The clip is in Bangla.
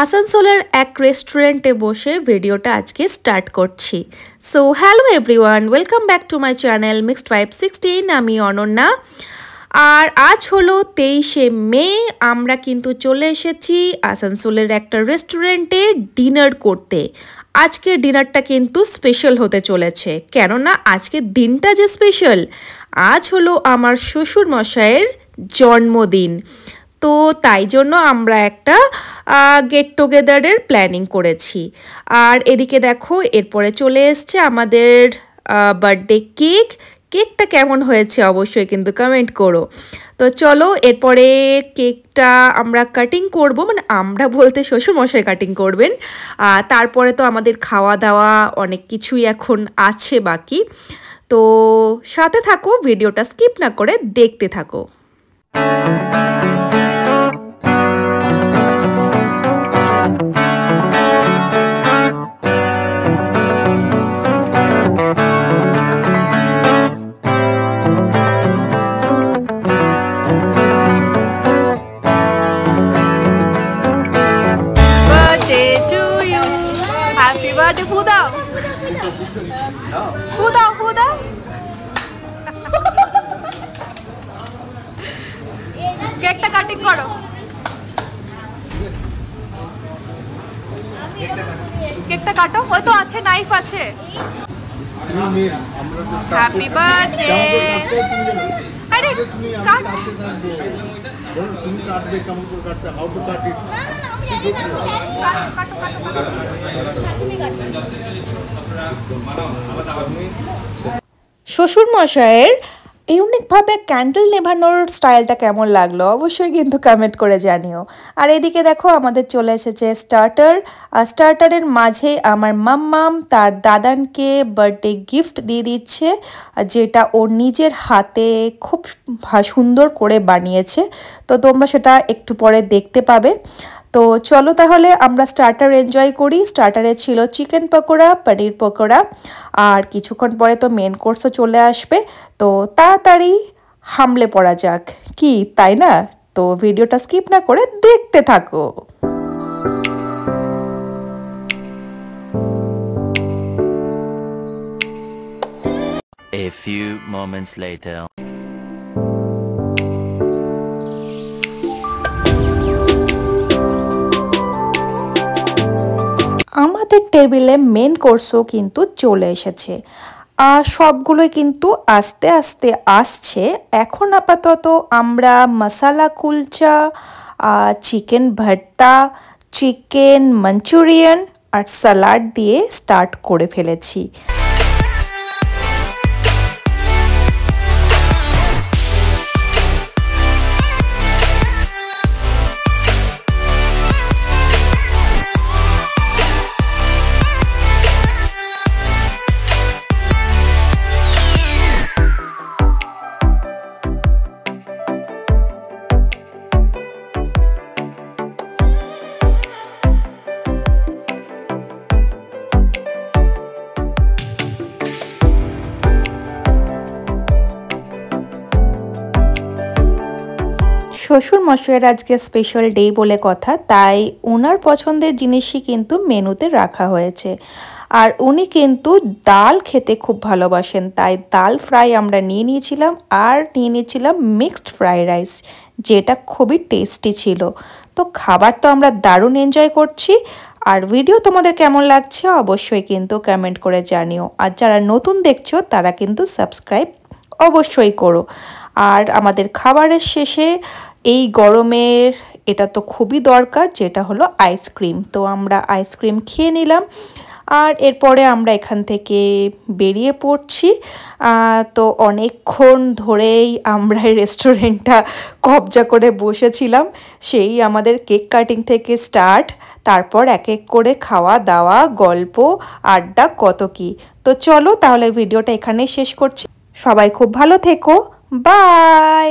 আসানসোলের এক রেস্টুরেন্টে বসে ভিডিওটা আজকে স্টার্ট করছি। So hello everyone, welcome back to my channel mixed vibe 16। আমি অনন্যা। আর আজ হলো 23শে মে। আমরা কিন্তু চলে এসেছি আসানসোলের একটা রেস্টুরেন্টে ডিনার করতে। আজকের ডিনারটা কিন্তু স্পেশাল হতে চলেছে, কেননা আজকের দিনটা যে স্পেশাল। আজ হলো আমার শ্বশুর মশাইয়ের জন্মদিন, তো তাই জন্য আমরা একটা গেট টুগেদারের প্ল্যানিং করেছি। আর এদিকে দেখো, এরপরে চলে এসছে আমাদের বার্থডে কেকটা কেমন হয়েছে অবশ্যই কিন্তু কমেন্ট করো। তো চলো, এরপরে কেকটা আমরা কাটিং করব, মানে আমরা বলতে শ্বশুরমশাই কাটিং করবেন। তারপরে তো আমাদের খাওয়া দাওয়া অনেক কিছুই এখন আছে বাকি। তো সাথে থাকো, ভিডিওটা স্কিপ না করে দেখতে থাকো। কেকটা কাটিং করো, কেকটা কাটো। ওই তো আছে, নাইফ আছে। Happy birthday. আরে কাট, তুমি কাটবে কেমন করে কাটতে, হাউ টু কাট ইট। শ্বশুর মশাইয়ের ইউনিকভাবে ক্যান্ডেল নেভানোর স্টাইলটা কেমন লাগলো অবশ্যই কিন্তু কমেন্ট করে জানিও। আর এদিকে দেখো, আমাদের চলে এসেছে স্টার্টার। আর স্টার্টারের মাঝে আমার মাম্মাম তার দাদানকে বার্থডে গিফট দিয়ে দিচ্ছে, যেটা ওর নিজের হাতে খুব সুন্দর করে বানিয়েছে। তো তোমরা সেটা একটু পরে দেখতে পাবে। তো চলো তাহলে আমরা স্টার্টার এনজয় করি। স্টার্টারে ছিল চিকেন পকোড়া, পনির পকোড়া, আর কিছুক্ষণ পরে তো মেন কোর্সও চলে আসবে। তো তাড়াতাড়ি হামলে পড়া যাক, কি তাই না? তো ভিডিওটা স্কিপ না করে দেখতে থাকো। A few moments later. আমাদের টেবিলে মেন কোর্সও কিন্তু চলে এসেছে। আর সবগুলোই কিন্তু আস্তে আস্তে আসছে। এখন আপাতত আমরা মশালা কুলচা, চিকেন ভর্তা, চিকেন মাঞ্চুরিয়ান আর স্যালাড দিয়ে স্টার্ট করে ফেলেছি। শ্বশুর মশাইয়ের আজকে স্পেশাল ডে বলে কথা, তাই ওনার পছন্দের জিনিসই কিন্তু মেনুতে রাখা হয়েছে। আর উনি কিন্তু ডাল খেতে খুব ভালোবাসেন, তাই ডাল ফ্রাই আমরা নিয়ে নিয়েছিলাম। আর নিয়ে নিয়েছিলাম মিক্সড ফ্রাইড রাইস, যেটা খুবই টেস্টি ছিল। তো খাবার তো আমরা দারুণ এনজয় করছি। আর ভিডিও তোমাদের কেমন লাগছে অবশ্যই কিন্তু কমেন্ট করে জানিও। আর যারা নতুন দেখছো তারা কিন্তু সাবস্ক্রাইব অবশ্যই করো। আর আমাদের খাবারের শেষে এই গরমের এটা তো খুবই দরকার, যেটা হলো আইসক্রিম। তো আমরা আইসক্রিম খেয়ে নিলাম। আর এরপরে আমরা এখান থেকে বেরিয়ে পড়ছি। তো অনেকক্ষণ ধরেই আমরা রেস্টুরেন্টটা কবজা করে বসেছিলাম। সেই আমাদের কেক কাটিং থেকে স্টার্ট, তারপর এক এক করে খাওয়া দাওয়া, গল্প, আড্ডা, কত কি। তো চলো তাহলে ভিডিওটা এখানেই শেষ করছি। সবাই খুব ভালো থেকো, বাই।